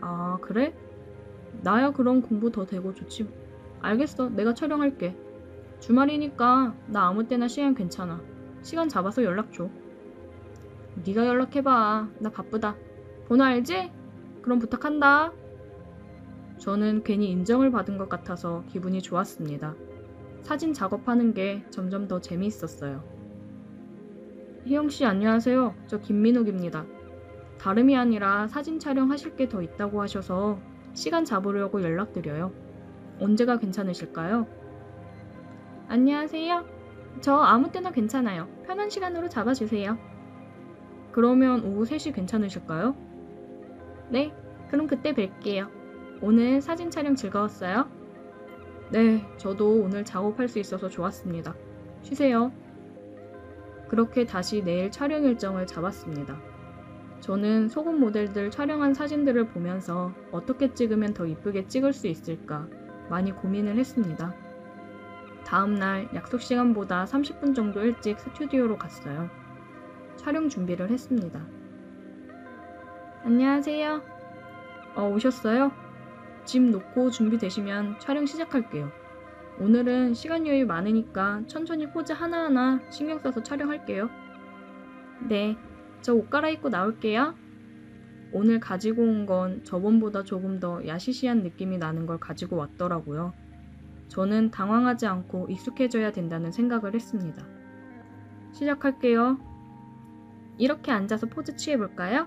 아, 그래? 나야 그럼 공부 더 되고 좋지. 알겠어. 내가 촬영할게. 주말이니까 나 아무 때나 시간 괜찮아. 시간 잡아서 연락 줘. 네가 연락해봐. 나 바쁘다. 번호 알지? 그럼 부탁한다. 저는 괜히 인정을 받은 것 같아서 기분이 좋았습니다. 사진 작업하는 게 점점 더 재미있었어요. 희영씨 안녕하세요. 저 김민욱입니다. 다름이 아니라 사진 촬영하실 게 더 있다고 하셔서 시간 잡으려고 연락드려요. 언제가 괜찮으실까요? 안녕하세요. 저 아무 때나 괜찮아요. 편한 시간으로 잡아주세요. 그러면 오후 3시 괜찮으실까요? 네, 그럼 그때 뵐게요. 오늘 사진 촬영 즐거웠어요? 네, 저도 오늘 작업할 수 있어서 좋았습니다. 쉬세요. 그렇게 다시 내일 촬영 일정을 잡았습니다. 저는 속옷 모델들 촬영한 사진들을 보면서 어떻게 찍으면 더 이쁘게 찍을 수 있을까 많이 고민을 했습니다. 다음날 약속 시간보다 30분 정도 일찍 스튜디오로 갔어요. 촬영 준비를 했습니다. 안녕하세요. 오셨어요? 짐 놓고 준비되시면 촬영 시작할게요. 오늘은 시간 여유 많으니까 천천히 포즈 하나하나 신경 써서 촬영할게요. 네, 저 옷 갈아입고 나올게요. 오늘 가지고 온 건 저번보다 조금 더 야시시한 느낌이 나는 걸 가지고 왔더라고요. 저는 당황하지 않고 익숙해져야 된다는 생각을 했습니다. 시작할게요. 이렇게 앉아서 포즈 취해볼까요?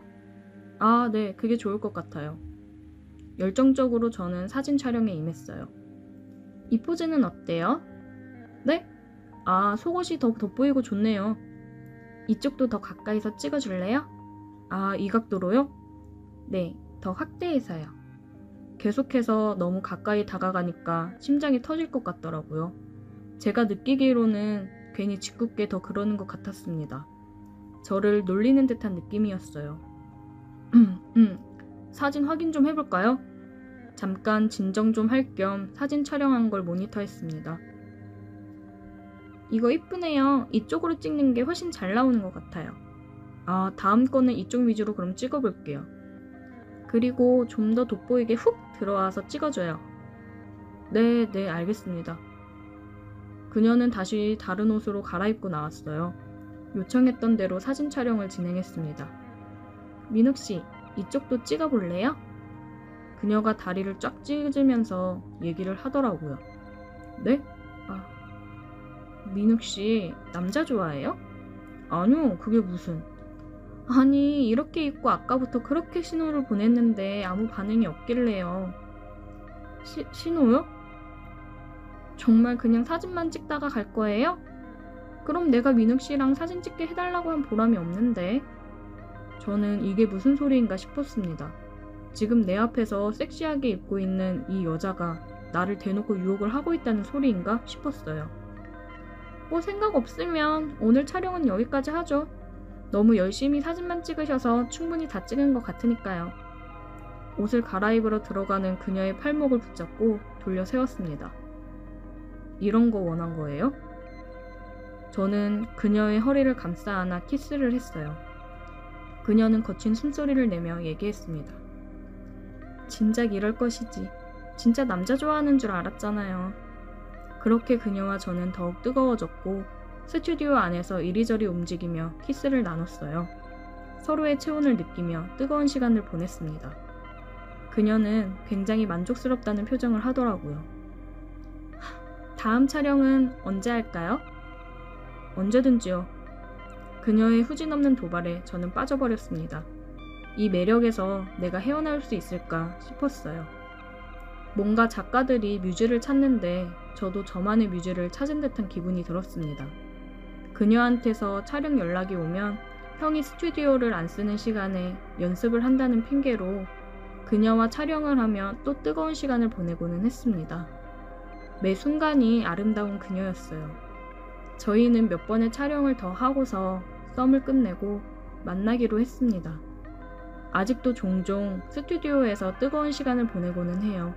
아, 네, 그게 좋을 것 같아요. 열정적으로 저는 사진 촬영에 임했어요. 이 포즈는 어때요? 네? 아, 속옷이 더 돋보이고 좋네요. 이쪽도 더 가까이서 찍어줄래요? 아, 이 각도로요? 네, 더 확대해서요. 계속해서 너무 가까이 다가가니까 심장이 터질 것 같더라고요. 제가 느끼기로는 괜히 짓궂게 더 그러는 것 같았습니다. 저를 놀리는 듯한 느낌이었어요. 사진 확인 좀 해볼까요? 잠깐 진정 좀 할 겸 사진 촬영한 걸 모니터했습니다. 이거 이쁘네요. 이쪽으로 찍는 게 훨씬 잘 나오는 것 같아요. 아, 다음 거는 이쪽 위주로 그럼 찍어볼게요. 그리고 좀 더 돋보이게 훅 들어와서 찍어줘요. 네, 알겠습니다. 그녀는 다시 다른 옷으로 갈아입고 나왔어요. 요청했던 대로 사진 촬영을 진행했습니다. 민욱씨, 이쪽도 찍어볼래요? 그녀가 다리를 쫙 찢으면서 얘기를 하더라고요. 네? 아, 민욱씨, 남자 좋아해요? 아니요, 그게 무슨... 아니, 이렇게 입고 아까부터 그렇게 신호를 보냈는데 아무 반응이 없길래요. 신호요? 정말 그냥 사진만 찍다가 갈 거예요? 그럼 내가 민욱씨랑 사진 찍게 해달라고 한 보람이 없는데. 저는 이게 무슨 소리인가 싶었습니다. 지금 내 앞에서 섹시하게 입고 있는 이 여자가 나를 대놓고 유혹을 하고 있다는 소리인가 싶었어요. 뭐 생각 없으면 오늘 촬영은 여기까지 하죠. 너무 열심히 사진만 찍으셔서 충분히 다 찍은 것 같으니까요. 옷을 갈아입으러 들어가는 그녀의 팔목을 붙잡고 돌려 세웠습니다. 이런 거 원한 거예요? 저는 그녀의 허리를 감싸 안아 키스를 했어요. 그녀는 거친 숨소리를 내며 얘기했습니다. 진작 이럴 것이지. 진짜 남자 좋아하는 줄 알았잖아요. 그렇게 그녀와 저는 더욱 뜨거워졌고 스튜디오 안에서 이리저리 움직이며 키스를 나눴어요. 서로의 체온을 느끼며 뜨거운 시간을 보냈습니다. 그녀는 굉장히 만족스럽다는 표정을 하더라고요. 다음 촬영은 언제 할까요? 언제든지요. 그녀의 후진없는 도발에 저는 빠져버렸습니다. 이 매력에서 내가 헤어나올 수 있을까 싶었어요. 뭔가 작가들이 뮤즈를 찾는데 저도 저만의 뮤즈를 찾은 듯한 기분이 들었습니다. 그녀한테서 촬영 연락이 오면 형이 스튜디오를 안 쓰는 시간에 연습을 한다는 핑계로 그녀와 촬영을 하며 또 뜨거운 시간을 보내고는 했습니다. 매 순간이 아름다운 그녀였어요. 저희는 몇 번의 촬영을 더 하고서 썸을 끝내고 만나기로 했습니다. 아직도 종종 스튜디오에서 뜨거운 시간을 보내고는 해요.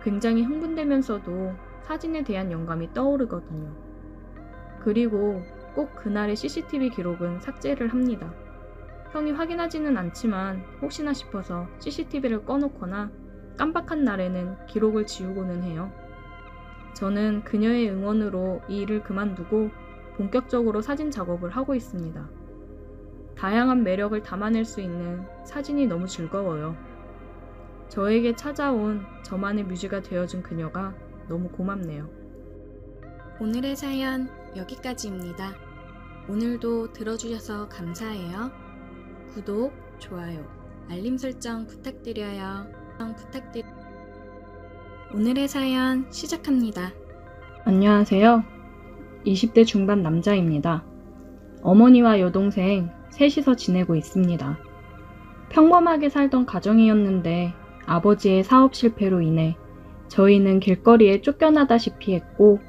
굉장히 흥분되면서도 사진에 대한 영감이 떠오르거든요. 그리고 꼭 그날의 CCTV 기록은 삭제를 합니다. 형이 확인하지는 않지만 혹시나 싶어서 CCTV를 꺼놓거나 깜빡한 날에는 기록을 지우고는 해요. 저는 그녀의 응원으로 이 일을 그만두고 본격적으로 사진 작업을 하고 있습니다. 다양한 매력을 담아낼 수 있는 사진이 너무 즐거워요. 저에게 찾아온 저만의 뮤즈가 되어준 그녀가 너무 고맙네요. 오늘의 사연 여기까지입니다. 오늘도 들어주셔서 감사해요. 구독, 좋아요, 알림 설정 부탁드려요. 오늘의 사연 시작합니다. 안녕하세요. 20대 중반 남자입니다. 어머니와 여동생 셋이서 지내고 있습니다. 평범하게 살던 가정이었는데 아버지의 사업 실패로 인해 저희는 길거리에 쫓겨나다시피 했고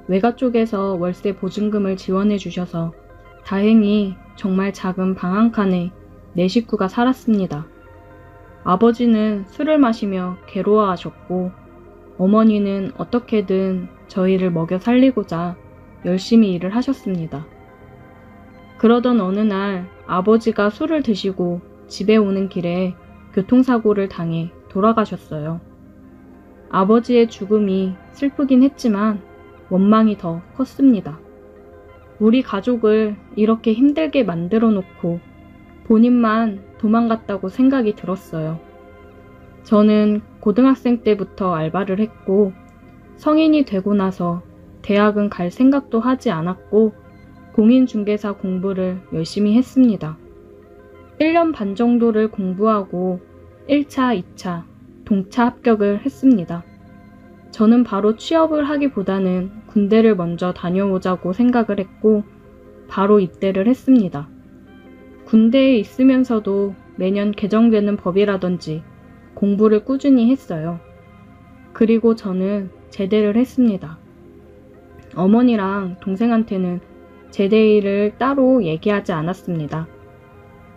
외가 쪽에서 월세 보증금을 지원해 주셔서 다행히 정말 작은 방 한 칸에 네 식구가 살았습니다. 아버지는 술을 마시며 괴로워하셨고 어머니는 어떻게든 저희를 먹여 살리고자 열심히 일을 하셨습니다. 그러던 어느 날 아버지가 술을 드시고 집에 오는 길에 교통사고를 당해 돌아가셨어요. 아버지의 죽음이 슬프긴 했지만 원망이 더 컸습니다. 우리 가족을 이렇게 힘들게 만들어 놓고 본인만 도망갔다고 생각이 들었어요. 저는 고등학생 때부터 알바를 했고 성인이 되고 나서 대학은 갈 생각도 하지 않았고 공인중개사 공부를 열심히 했습니다. 1년 반 정도를 공부하고 1차, 2차, 동차 합격을 했습니다. 저는 바로 취업을 하기보다는 군대를 먼저 다녀오자고 생각을 했고 바로 입대를 했습니다. 군대에 있으면서도 매년 개정되는 법이라든지 공부를 꾸준히 했어요. 그리고 저는 제대를 했습니다. 어머니랑 동생한테는 제대일을 따로 얘기하지 않았습니다.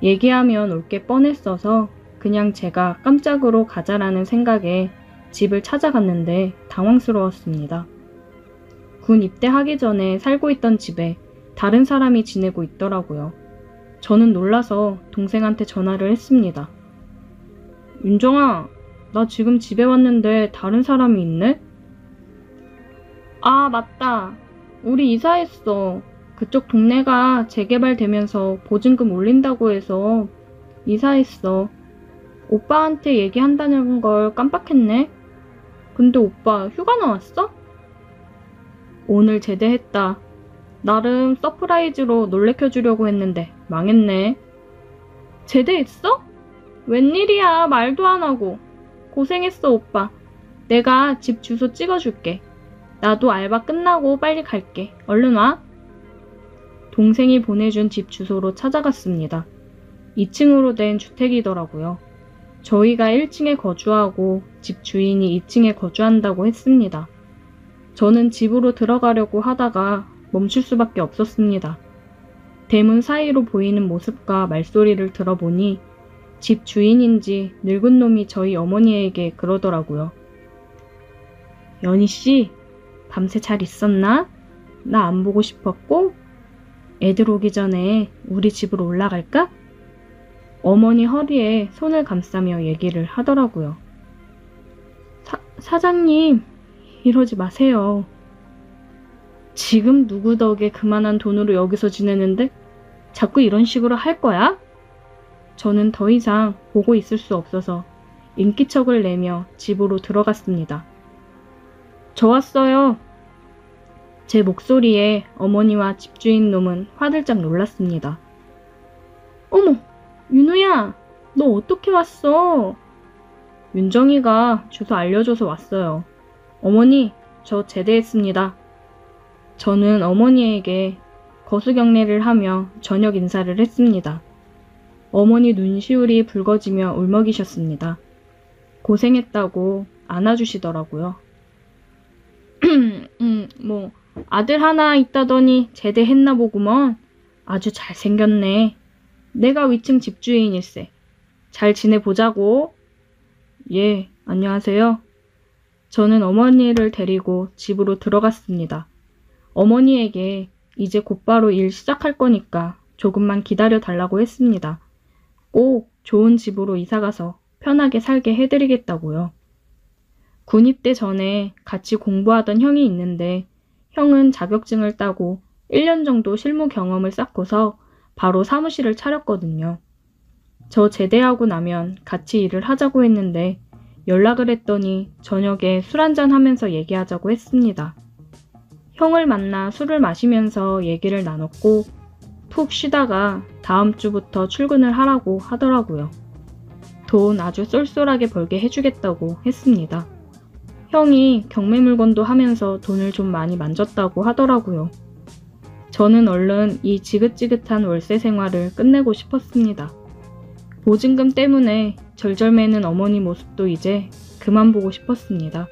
얘기하면 올 게 뻔했어서 그냥 제가 깜짝으로 가자라는 생각에 집을 찾아갔는데 당황스러웠습니다. 군 입대하기 전에 살고 있던 집에 다른 사람이 지내고 있더라고요. 저는 놀라서 동생한테 전화를 했습니다. 윤정아, 나 지금 집에 왔는데 다른 사람이 있네? 아, 맞다. 우리 이사했어. 그쪽 동네가 재개발되면서 보증금 올린다고 해서 이사했어. 오빠한테 얘기한다는 걸 깜빡했네. 근데 오빠 휴가 나왔어? 오늘 제대했다. 나름 서프라이즈로 놀래켜주려고 했는데 망했네. 제대했어? 웬일이야, 말도 안 하고. 고생했어, 오빠. 내가 집 주소 찍어줄게. 나도 알바 끝나고 빨리 갈게. 얼른 와. 동생이 보내준 집 주소로 찾아갔습니다. 2층으로 된 주택이더라고요. 저희가 1층에 거주하고 집 주인이 2층에 거주한다고 했습니다. 저는 집으로 들어가려고 하다가 멈출 수밖에 없었습니다. 대문 사이로 보이는 모습과 말소리를 들어보니 집 주인인지 늙은 놈이 저희 어머니에게 그러더라고요. 연희씨, 밤새 잘 있었나? 나 안 보고 싶었고? 애들 오기 전에 우리 집으로 올라갈까? 어머니 허리에 손을 감싸며 얘기를 하더라고요. 사장님, 이러지 마세요. 지금 누구 덕에 그만한 돈으로 여기서 지내는데 자꾸 이런 식으로 할 거야? 저는 더 이상 보고 있을 수 없어서 인기척을 내며 집으로 들어갔습니다. 저 왔어요. 제 목소리에 어머니와 집주인 놈은 화들짝 놀랐습니다. 어머, 윤우야, 너 어떻게 왔어? 윤정이가 주소 알려줘서 왔어요. 어머니, 저 제대했습니다. 저는 어머니에게 거수경례를 하며 저녁 인사를 했습니다. 어머니 눈시울이 붉어지며 울먹이셨습니다. 고생했다고 안아주시더라고요. 아들 하나 있다더니 제대했나 보구먼. 아주 잘생겼네. 내가 위층 집주인일세. 잘 지내보자고. 예, 안녕하세요. 저는 어머니를 데리고 집으로 들어갔습니다. 어머니에게 이제 곧바로 일 시작할 거니까 조금만 기다려 달라고 했습니다. 꼭 좋은 집으로 이사가서 편하게 살게 해드리겠다고요. 군입대 전에 같이 공부하던 형이 있는데 형은 자격증을 따고 1년 정도 실무 경험을 쌓고서 바로 사무실을 차렸거든요. 저 제대하고 나면 같이 일을 하자고 했는데 연락을 했더니 저녁에 술 한잔 하면서 얘기하자고 했습니다. 형을 만나 술을 마시면서 얘기를 나눴고 푹 쉬다가 다음 주부터 출근을 하라고 하더라고요. 돈 아주 쏠쏠하게 벌게 해주겠다고 했습니다. 형이 경매 물건도 하면서 돈을 좀 많이 만졌다고 하더라고요. 저는 얼른 이 지긋지긋한 월세 생활을 끝내고 싶었습니다. 보증금 때문에 절절매는 어머니 모습도 이제 그만 보고 싶었습니다.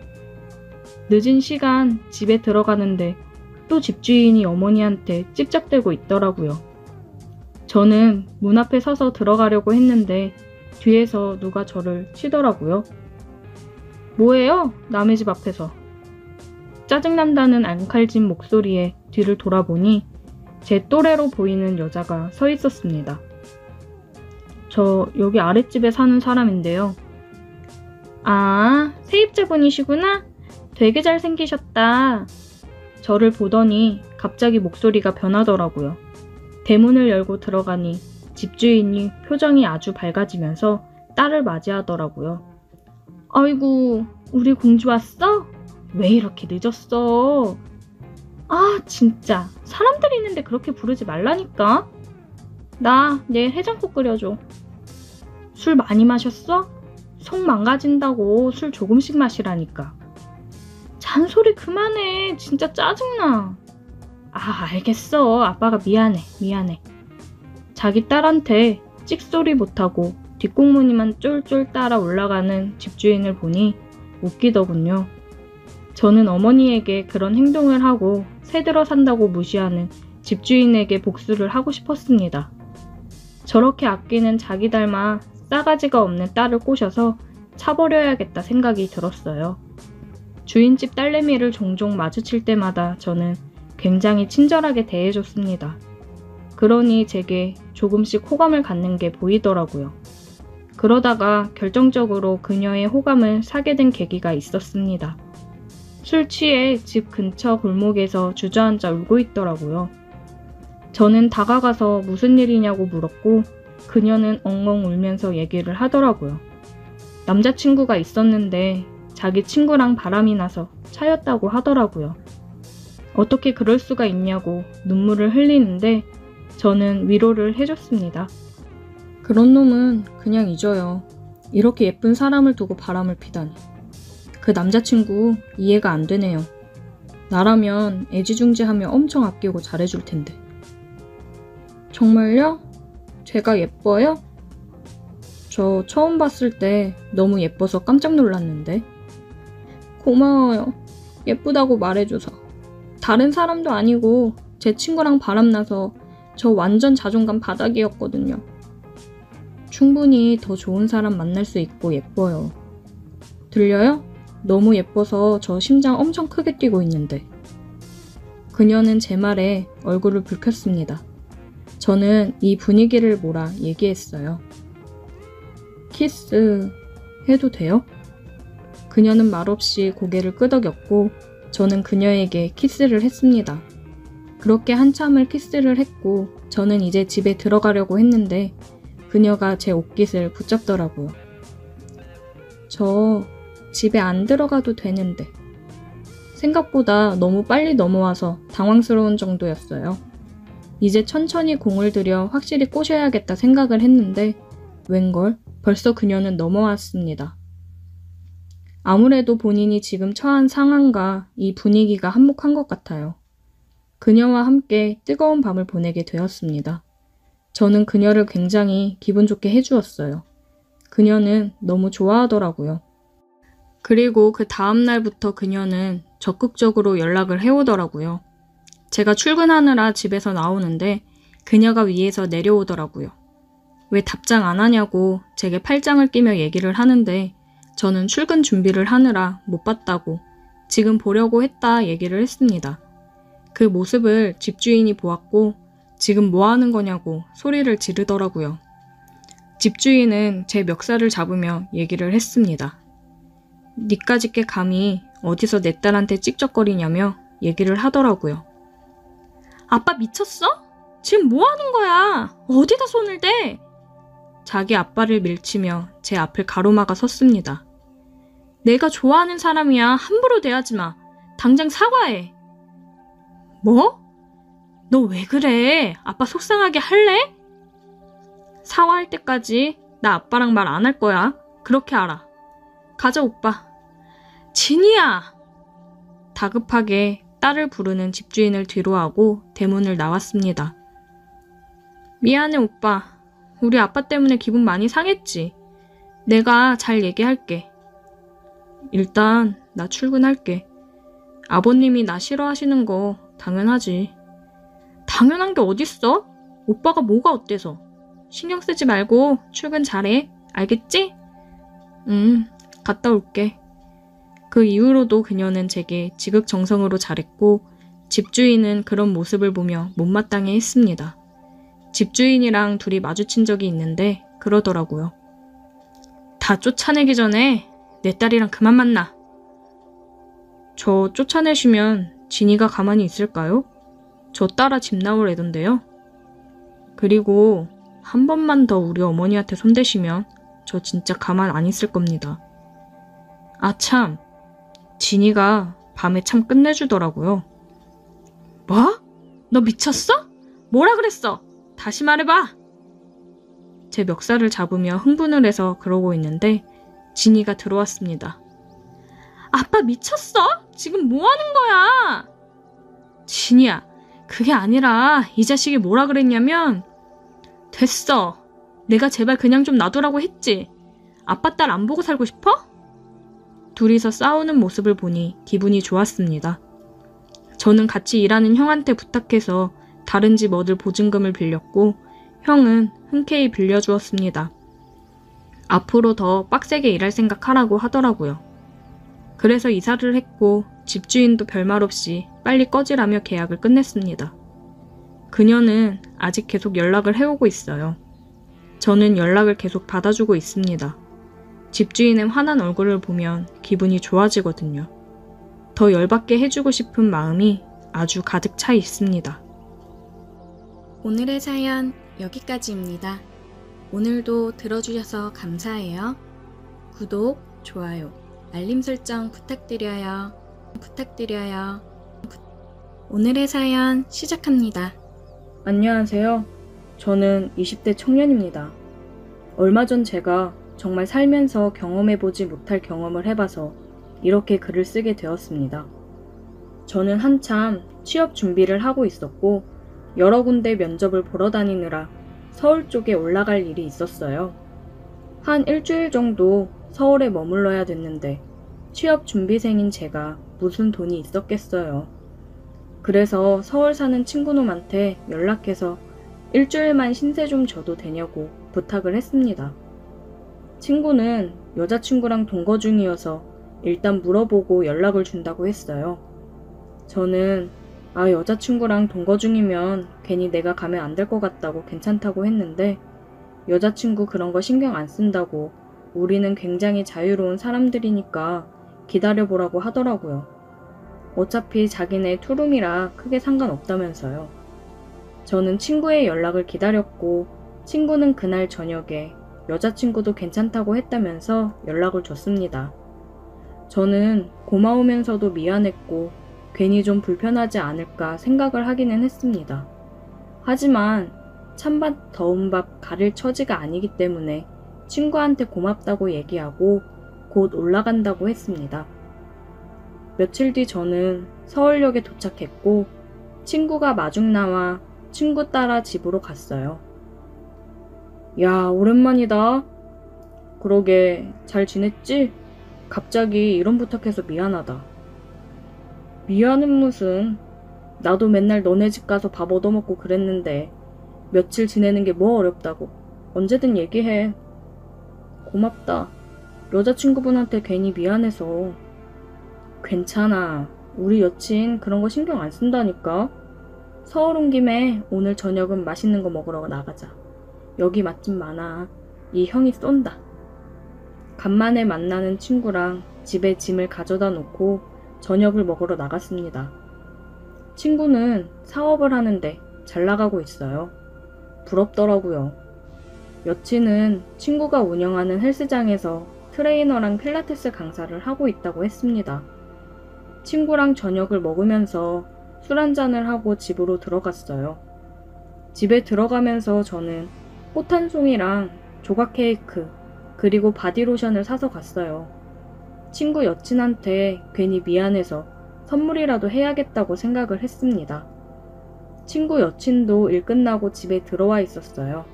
늦은 시간 집에 들어가는데 또 집주인이 어머니한테 찝쩍대고 있더라고요. 저는 문 앞에 서서 들어가려고 했는데 뒤에서 누가 저를 치더라고요. 뭐예요? 남의 집 앞에서. 짜증난다는 앙칼진 목소리에 뒤를 돌아보니 제 또래로 보이는 여자가 서 있었습니다. 저 여기 아랫집에 사는 사람인데요. 아, 세입자분이시구나? 되게 잘생기셨다. 저를 보더니 갑자기 목소리가 변하더라고요. 대문을 열고 들어가니 집주인이 표정이 아주 밝아지면서 딸을 맞이하더라고요. 아이고, 우리 공주 왔어? 왜 이렇게 늦었어? 아, 진짜 사람들이 있는데 그렇게 부르지 말라니까. 나 내일 해장국 끓여줘. 술 많이 마셨어? 속 망가진다고 술 조금씩 마시라니까. 잔소리 그만해. 진짜 짜증나. 아, 알겠어. 아빠가 미안해. 자기 딸한테 찍소리 못하고 뒷공무니만 쫄쫄 따라 올라가는 집주인을 보니 웃기더군요. 저는 어머니에게 그런 행동을 하고 새들어 산다고 무시하는 집주인에게 복수를 하고 싶었습니다. 저렇게 아끼는 자기 닮아 싸가지가 없는 딸을 꼬셔서 차버려야겠다 생각이 들었어요. 주인집 딸내미를 종종 마주칠 때마다 저는 굉장히 친절하게 대해줬습니다. 그러니 제게 조금씩 호감을 갖는 게 보이더라고요. 그러다가 결정적으로 그녀의 호감을 사게 된 계기가 있었습니다. 술 취해 집 근처 골목에서 주저앉아 울고 있더라고요. 저는 다가가서 무슨 일이냐고 물었고 그녀는 엉엉 울면서 얘기를 하더라고요. 남자친구가 있었는데 자기 친구랑 바람이 나서 차였다고 하더라고요. 어떻게 그럴 수가 있냐고 눈물을 흘리는데 저는 위로를 해줬습니다. 그런 놈은 그냥 잊어요. 이렇게 예쁜 사람을 두고 바람을 피다니. 그 남자친구 이해가 안 되네요. 나라면 애지중지하며 엄청 아끼고 잘해줄 텐데. 정말요? 제가 예뻐요? 저 처음 봤을 때 너무 예뻐서 깜짝 놀랐는데. 고마워요. 예쁘다고 말해줘서. 다른 사람도 아니고 제 친구랑 바람나서 저 완전 자존감 바닥이었거든요. 충분히 더 좋은 사람 만날 수 있고 예뻐요. 들려요? 너무 예뻐서 저 심장 엄청 크게 뛰고 있는데. 그녀는 제 말에 얼굴을 붉혔습니다. 저는 이 분위기를 몰아 얘기했어요. 키스 해도 돼요? 그녀는 말없이 고개를 끄덕였고 저는 그녀에게 키스를 했습니다. 그렇게 한참을 키스를 했고 저는 이제 집에 들어가려고 했는데 그녀가 제 옷깃을 붙잡더라고요. 저 집에 안 들어가도 되는데. 생각보다 너무 빨리 넘어와서 당황스러운 정도였어요. 이제 천천히 공을 들여 확실히 꼬셔야겠다 생각을 했는데 웬걸 벌써 그녀는 넘어왔습니다. 아무래도 본인이 지금 처한 상황과 이 분위기가 한몫한 것 같아요. 그녀와 함께 뜨거운 밤을 보내게 되었습니다. 저는 그녀를 굉장히 기분 좋게 해주었어요. 그녀는 너무 좋아하더라고요. 그리고 그 다음 날부터 그녀는 적극적으로 연락을 해오더라고요. 제가 출근하느라 집에서 나오는데 그녀가 위에서 내려오더라고요. 왜 답장 안 하냐고 제게 팔짱을 끼며 얘기를 하는데 저는 출근 준비를 하느라 못 봤다고 지금 보려고 했다 얘기를 했습니다. 그 모습을 집주인이 보았고 지금 뭐 하는 거냐고 소리를 지르더라고요. 집주인은 제 멱살을 잡으며 얘기를 했습니다. 니까짓 게 감히 어디서 내 딸한테 찝쩍거리냐며 얘기를 하더라고요. 아빠 미쳤어? 지금 뭐 하는 거야? 어디다 손을 대? 자기 아빠를 밀치며 제 앞을 가로막아 섰습니다. 내가 좋아하는 사람이야. 함부로 대하지 마. 당장 사과해. 뭐? 너 왜 그래? 아빠 속상하게 할래? 사과할 때까지 나 아빠랑 말 안 할 거야. 그렇게 알아. 가자, 오빠. 진이야! 다급하게 딸을 부르는 집주인을 뒤로하고 대문을 나왔습니다. 미안해, 오빠. 우리 아빠 때문에 기분 많이 상했지. 내가 잘 얘기할게. 일단 나 출근할게. 아버님이 나 싫어하시는 거 당연하지. 당연한 게 어딨어? 오빠가 뭐가 어때서? 신경 쓰지 말고 출근 잘해. 알겠지? 갔다 올게. 그 이후로도 그녀는 제게 지극정성으로 잘했고 집주인은 그런 모습을 보며 못마땅해 했습니다. 집주인이랑 둘이 마주친 적이 있는데 그러더라고요. 다 쫓아내기 전에 내 딸이랑 그만 만나. 저 쫓아내시면 진이가 가만히 있을까요? 저 따라 집 나올 애던데요. 그리고 한 번만 더 우리 어머니한테 손대시면 저 진짜 가만 안 있을 겁니다. 아 참, 진이가 밤에 참 끝내주더라고요. 뭐? 너 미쳤어? 뭐라 그랬어? 다시 말해봐. 제 멱살을 잡으며 흥분을 해서 그러고 있는데 진이가 들어왔습니다. 아빠 미쳤어? 지금 뭐 하는 거야? 진이야, 그게 아니라 이 자식이 뭐라 그랬냐면 됐어. 내가 제발 그냥 좀 놔두라고 했지. 아빠 딸 안 보고 살고 싶어? 둘이서 싸우는 모습을 보니 기분이 좋았습니다. 저는 같이 일하는 형한테 부탁해서 다른 집 얻을 보증금을 빌렸고 형은 흔쾌히 빌려주었습니다. 앞으로 더 빡세게 일할 생각하라고 하더라고요. 그래서 이사를 했고 집주인도 별말 없이 빨리 꺼지라며 계약을 끝냈습니다. 그녀는 아직 계속 연락을 해오고 있어요. 저는 연락을 계속 받아주고 있습니다. 집주인의 화난 얼굴을 보면 기분이 좋아지거든요. 더 열받게 해주고 싶은 마음이 아주 가득 차 있습니다. 오늘의 사연 여기까지입니다. 오늘도 들어주셔서 감사해요. 구독, 좋아요, 알림 설정 부탁드려요. 오늘의 사연 시작합니다. 안녕하세요. 저는 20대 청년입니다. 얼마 전 제가 정말 살면서 경험해보지 못할 경험을 해봐서 이렇게 글을 쓰게 되었습니다. 저는 한참 취업 준비를 하고 있었고 여러 군데 면접을 보러 다니느라 서울 쪽에 올라갈 일이 있었어요. 한 일주일 정도 서울에 머물러야 됐는데 취업 준비생인 제가 무슨 돈이 있었겠어요. 그래서 서울 사는 친구놈한테 연락해서 일주일만 신세 좀 져도 되냐고 부탁을 했습니다. 친구는 여자친구랑 동거 중이어서 일단 물어보고 연락을 준다고 했어요. 저는 여자친구랑 동거 중이면 괜히 내가 가면 안 될 것 같다고 괜찮다고 했는데 여자친구 그런 거 신경 안 쓴다고 우리는 굉장히 자유로운 사람들이니까 기다려보라고 하더라고요. 어차피 자기네 투룸이라 크게 상관없다면서요. 저는 친구의 연락을 기다렸고 친구는 그날 저녁에 여자친구도 괜찮다고 했다면서 연락을 줬습니다. 저는 고마우면서도 미안했고 괜히 좀 불편하지 않을까 생각을 하기는 했습니다. 하지만 찬밥 더운 밥 가릴 처지가 아니기 때문에 친구한테 고맙다고 얘기하고 곧 올라간다고 했습니다. 며칠 뒤 저는 서울역에 도착했고 친구가 마중 나와 친구 따라 집으로 갔어요. 야, 오랜만이다. 그러게, 잘 지냈지? 갑자기 이런 부탁해서 미안하다. 미안은 무슨. 나도 맨날 너네 집 가서 밥 얻어먹고 그랬는데 며칠 지내는 게 뭐 어렵다고. 언제든 얘기해. 고맙다. 여자친구분한테 괜히 미안해서. 괜찮아. 우리 여친 그런 거 신경 안 쓴다니까. 서울 온 김에 오늘 저녁은 맛있는 거 먹으러 나가자. 여기 맛집 많아. 이 형이 쏜다. 간만에 만나는 친구랑 집에 짐을 가져다 놓고 저녁을 먹으러 나갔습니다. 친구는 사업을 하는데 잘 나가고 있어요. 부럽더라고요. 여친은 친구가 운영하는 헬스장에서 트레이너랑 필라테스 강사를 하고 있다고 했습니다. 친구랑 저녁을 먹으면서 술 한잔을 하고 집으로 들어갔어요. 집에 들어가면서 저는 꽃 한 송이랑 조각 케이크 그리고 바디로션을 사서 갔어요. 친구 여친한테 괜히 미안해서 선물이라도 해야겠다고 생각을 했습니다. 친구 여친도 일 끝나고 집에 들어와 있었어요.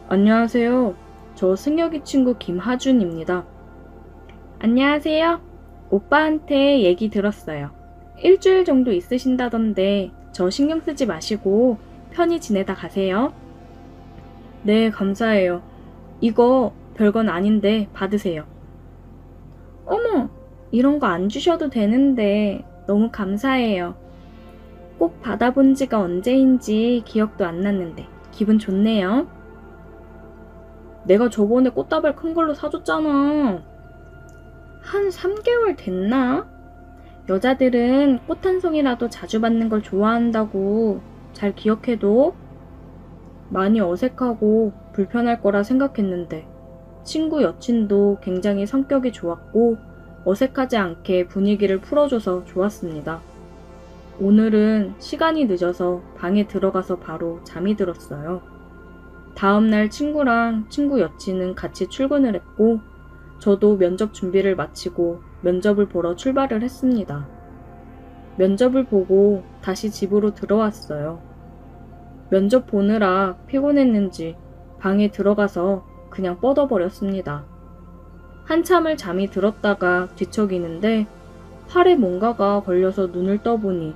안녕하세요. 저 승혁이 친구 김하준입니다. 안녕하세요. 오빠한테 얘기 들었어요. 일주일 정도 있으신다던데 저 신경 쓰지 마시고 편히 지내다 가세요. 네, 감사해요. 이거 별건 아닌데 받으세요. 어머, 이런 거 안 주셔도 되는데 너무 감사해요. 꼭 받아본 지가 언제인지 기억도 안 났는데 기분 좋네요. 내가 저번에 꽃다발 큰 걸로 사줬잖아. 한 3개월 됐나? 여자들은 꽃 한 송이라도 자주 받는 걸 좋아한다고 잘 기억해둬. 많이 어색하고 불편할 거라 생각했는데 친구 여친도 굉장히 성격이 좋았고 어색하지 않게 분위기를 풀어줘서 좋았습니다. 오늘은 시간이 늦어서 방에 들어가서 바로 잠이 들었어요. 다음날 친구랑 친구 여친은 같이 출근을 했고 저도 면접 준비를 마치고 면접을 보러 출발을 했습니다. 면접을 보고 다시 집으로 들어왔어요. 면접 보느라 피곤했는지 방에 들어가서 그냥 뻗어버렸습니다. 한참을 잠이 들었다가 뒤척이는데 팔에 뭔가가 걸려서 눈을 떠보니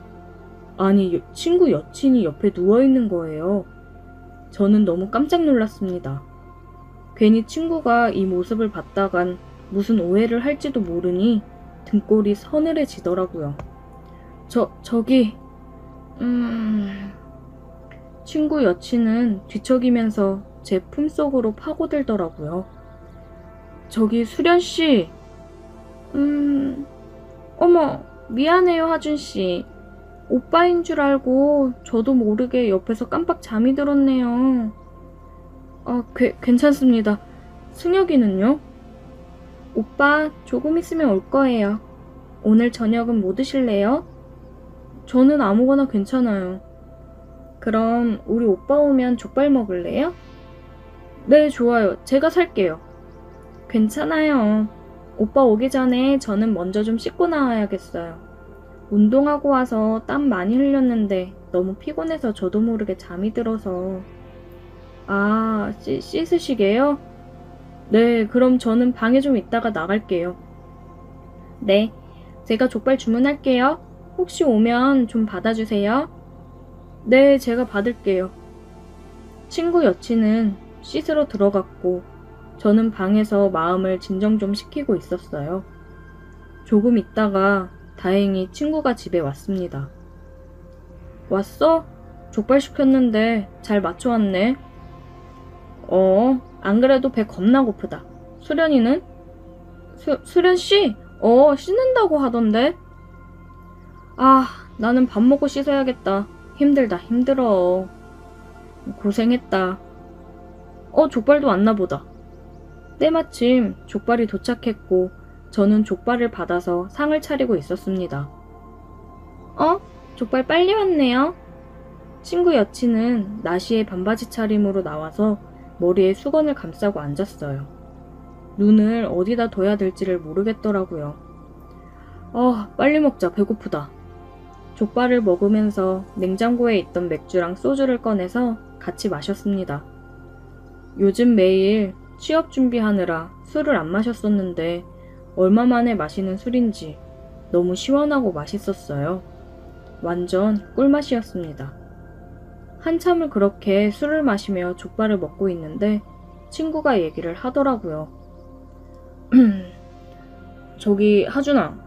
아니 친구 여친이 옆에 누워있는 거예요. 저는 너무 깜짝 놀랐습니다. 괜히 친구가 이 모습을 봤다간 무슨 오해를 할지도 모르니 등골이 서늘해지더라고요. 저기 친구 여친은 뒤척이면서 제 품속으로 파고들더라고요. 저기 수련씨. 어머, 미안해요 하준씨. 오빠인 줄 알고 저도 모르게 옆에서 깜빡 잠이 들었네요. 괜찮습니다. 승혁이는요? 오빠 조금 있으면 올 거예요. 오늘 저녁은 뭐 드실래요? 저는 아무거나 괜찮아요. 그럼 우리 오빠 오면 족발 먹을래요? 네, 좋아요. 제가 살게요. 괜찮아요. 오빠 오기 전에 저는 먼저 좀 씻고 나와야겠어요. 운동하고 와서 땀 많이 흘렸는데 너무 피곤해서 저도 모르게 잠이 들어서. 씻으시게요? 네, 그럼 저는 방에 좀 있다가 나갈게요. 네, 제가 족발 주문할게요. 혹시 오면 좀 받아주세요. 네, 제가 받을게요. 친구 여친은 씻으러 들어갔고 저는 방에서 마음을 진정 좀 시키고 있었어요. 조금 있다가 다행히 친구가 집에 왔습니다. 왔어? 족발 시켰는데 잘 맞춰왔네. 안 그래도 배 겁나 고프다. 수련이는? 수련씨? 씻는다고 하던데? 나는 밥 먹고 씻어야겠다. 힘들어. 고생했다. 족발도 왔나 보다. 때마침 족발이 도착했고 저는 족발을 받아서 상을 차리고 있었습니다. 족발 빨리 왔네요. 친구 여친은 나시의 반바지 차림으로 나와서 머리에 수건을 감싸고 앉았어요. 눈을 어디다 둬야 될지를 모르겠더라고요. 빨리 먹자. 배고프다. 족발을 먹으면서 냉장고에 있던 맥주랑 소주를 꺼내서 같이 마셨습니다. 요즘 매일 취업 준비하느라 술을 안 마셨었는데 얼마 만에 마시는 술인지 너무 시원하고 맛있었어요. 완전 꿀맛이었습니다. 한참을 그렇게 술을 마시며 족발을 먹고 있는데 친구가 얘기를 하더라고요. 저기 하준아,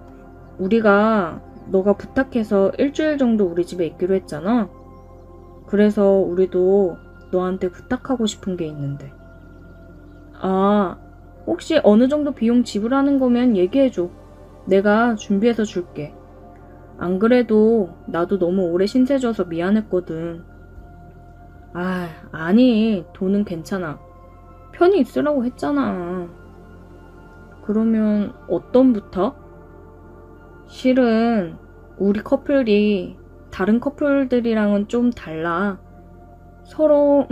우리가 너가 부탁해서 일주일 정도 우리 집에 있기로 했잖아. 그래서 우리도 너한테 부탁하고 싶은 게 있는데. 아, 혹시 어느 정도 비용 지불하는 거면 얘기해줘. 내가 준비해서 줄게. 안 그래도 나도 너무 오래 신세져서 미안했거든. 아, 아니, 돈은 괜찮아. 편히 있으라고 했잖아. 그러면 어떤 부터? 실은 우리 커플이 다른 커플들이랑은 좀 달라. 서로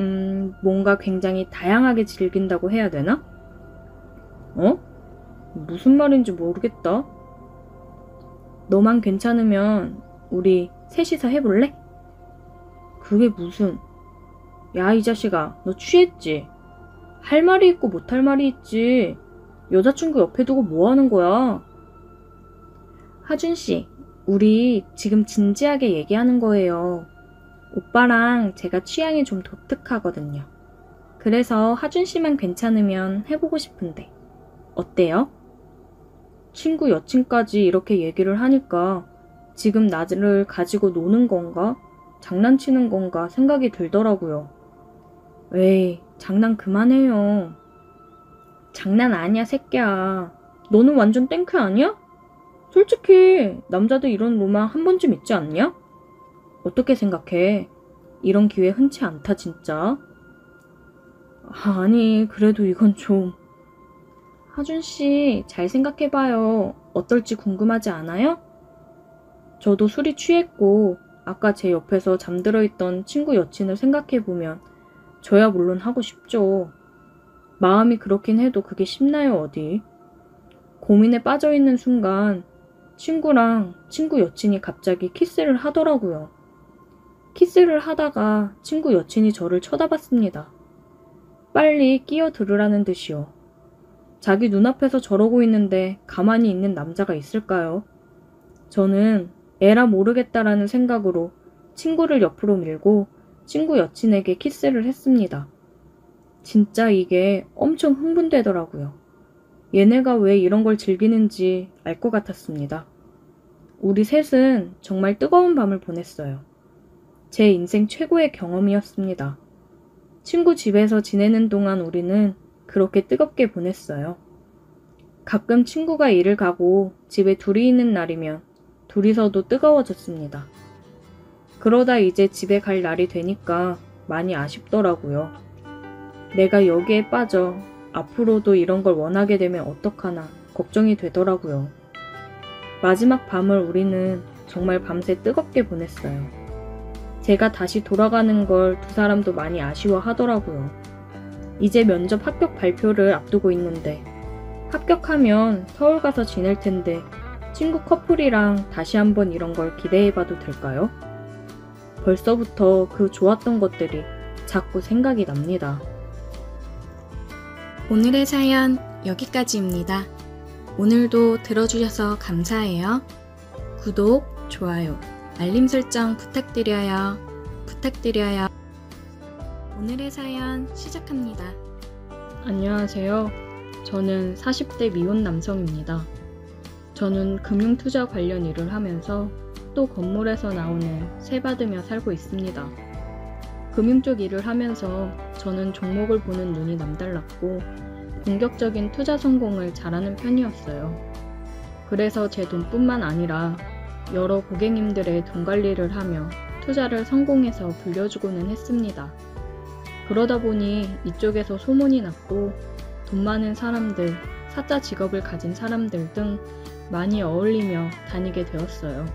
뭔가 굉장히 다양하게 즐긴다고 해야 되나? 어? 무슨 말인지 모르겠다. 너만 괜찮으면 우리 셋이서 해볼래? 그게 무슨... 야, 이 자식아, 너 취했지? 할 말이 있고 못할 말이 있지. 여자친구 옆에 두고 뭐 하는 거야? 하준씨, 우리 지금 진지하게 얘기하는 거예요. 오빠랑 제가 취향이 좀 독특하거든요. 그래서 하준씨만 괜찮으면 해보고 싶은데. 어때요? 친구 여친까지 이렇게 얘기를 하니까 지금 나를 가지고 노는 건가? 장난치는 건가 생각이 들더라고요. 에이, 장난 그만해요. 장난 아니야, 새끼야. 너는 완전 땡큐 아니야? 솔직히 남자들 이런 로망 한 번쯤 있지 않냐? 어떻게 생각해? 이런 기회 흔치 않다, 진짜. 아니, 그래도 이건 좀... 하준씨, 잘 생각해봐요. 어떨지 궁금하지 않아요? 저도 술이 취했고 아까 제 옆에서 잠들어 있던 친구 여친을 생각해보면 저야 물론 하고 싶죠. 마음이 그렇긴 해도 그게 쉽나요, 어디? 고민에 빠져있는 순간 친구랑 친구 여친이 갑자기 키스를 하더라고요. 키스를 하다가 친구 여친이 저를 쳐다봤습니다. 빨리 끼어들으라는 듯이요. 자기 눈앞에서 저러고 있는데 가만히 있는 남자가 있을까요? 저는 에라 모르겠다라는 생각으로 친구를 옆으로 밀고 친구 여친에게 키스를 했습니다. 진짜 이게 엄청 흥분되더라고요. 얘네가 왜 이런 걸 즐기는지 알 것 같았습니다. 우리 셋은 정말 뜨거운 밤을 보냈어요. 제 인생 최고의 경험이었습니다. 친구 집에서 지내는 동안 우리는 그렇게 뜨겁게 보냈어요. 가끔 친구가 일을 가고 집에 둘이 있는 날이면 둘이서도 뜨거워졌습니다. 그러다 이제 집에 갈 날이 되니까 많이 아쉽더라고요. 내가 여기에 빠져 앞으로도 이런 걸 원하게 되면 어떡하나 걱정이 되더라고요. 마지막 밤을 우리는 정말 밤새 뜨겁게 보냈어요. 제가 다시 돌아가는 걸 두 사람도 많이 아쉬워하더라고요. 이제 면접 합격 발표를 앞두고 있는데 합격하면 서울 가서 지낼 텐데 친구 커플이랑 다시 한번 이런 걸 기대해봐도 될까요? 벌써부터 그 좋았던 것들이 자꾸 생각이 납니다. 오늘의 사연 여기까지입니다. 오늘도 들어주셔서 감사해요. 구독, 좋아요, 알림 설정 부탁드려요. 오늘의 사연 시작합니다. 안녕하세요. 저는 40대 미혼 남성입니다. 저는 금융투자 관련 일을 하면서 또 건물에서 나오는 세 받으며 살고 있습니다. 금융 쪽 일을 하면서 저는 종목을 보는 눈이 남달랐고 공격적인 투자 성공을 잘하는 편이었어요. 그래서 제 돈뿐만 아니라 여러 고객님들의 돈 관리를 하며 투자를 성공해서 불려주고는 했습니다. 그러다 보니 이쪽에서 소문이 났고 돈 많은 사람들, 사자 직업을 가진 사람들 등 많이 어울리며 다니게 되었어요.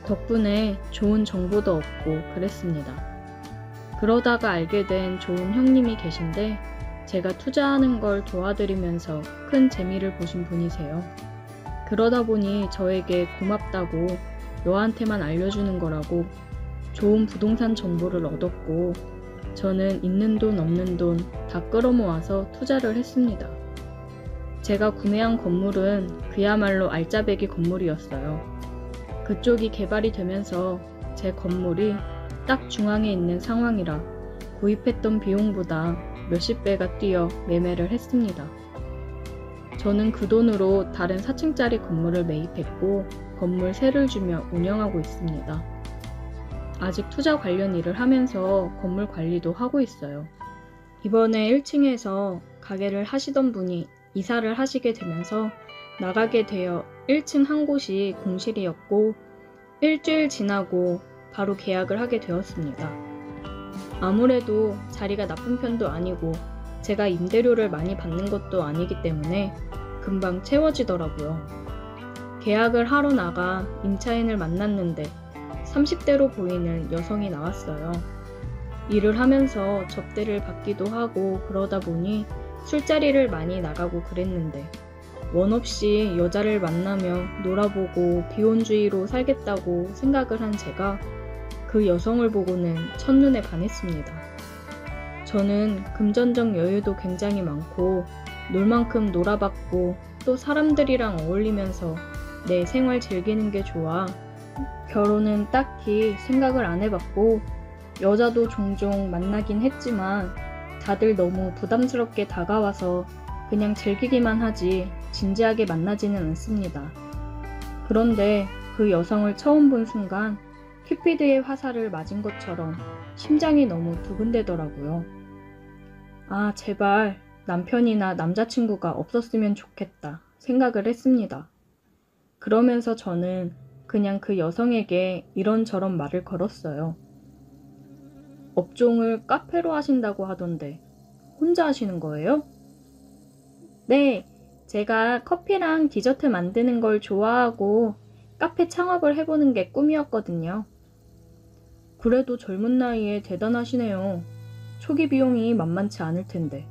덕분에 좋은 정보도 얻고 그랬습니다. 그러다가 알게 된 좋은 형님이 계신데 제가 투자하는 걸 도와드리면서 큰 재미를 보신 분이세요. 그러다 보니 저에게 고맙다고 너한테만 알려주는 거라고 좋은 부동산 정보를 얻었고 저는 있는 돈 없는 돈 다 끌어모아서 투자를 했습니다. 제가 구매한 건물은 그야말로 알짜배기 건물이었어요. 그쪽이 개발이 되면서 제 건물이 딱 중앙에 있는 상황이라 구입했던 비용보다 몇십 배가 뛰어 매매를 했습니다. 저는 그 돈으로 다른 4층짜리 건물을 매입했고 건물 세를 주며 운영하고 있습니다. 아직 투자 관련 일을 하면서 건물 관리도 하고 있어요. 이번에 1층에서 가게를 하시던 분이 이사를 하시게 되면서 나가게 되어 1층 한 곳이 공실이었고 일주일 지나고 바로 계약을 하게 되었습니다. 아무래도 자리가 나쁜 편도 아니고 제가 임대료를 많이 받는 것도 아니기 때문에 금방 채워지더라고요. 계약을 하러 나가 임차인을 만났는데 30대로 보이는 여성이 나왔어요. 일을 하면서 접대를 받기도 하고 그러다 보니 술자리를 많이 나가고 그랬는데 원 없이 여자를 만나며 놀아보고 비혼주의로 살겠다고 생각을 한 제가 그 여성을 보고는 첫눈에 반했습니다. 저는 금전적 여유도 굉장히 많고 놀 만큼 놀아봤고 또 사람들이랑 어울리면서 내 생활 즐기는 게 좋아. 결혼은 딱히 생각을 안 해봤고 여자도 종종 만나긴 했지만 다들 너무 부담스럽게 다가와서 그냥 즐기기만 하지 진지하게 만나지는 않습니다. 그런데 그 여성을 처음 본 순간 큐피드의 화살을 맞은 것처럼 심장이 너무 두근대더라고요. 아, 제발 남편이나 남자친구가 없었으면 좋겠다 생각을 했습니다. 그러면서 저는 그냥 그 여성에게 이런저런 말을 걸었어요. 업종을 카페로 하신다고 하던데 혼자 하시는 거예요? 네, 제가 커피랑 디저트 만드는 걸 좋아하고 카페 창업을 해보는 게 꿈이었거든요. 그래도 젊은 나이에 대단하시네요. 초기 비용이 만만치 않을 텐데.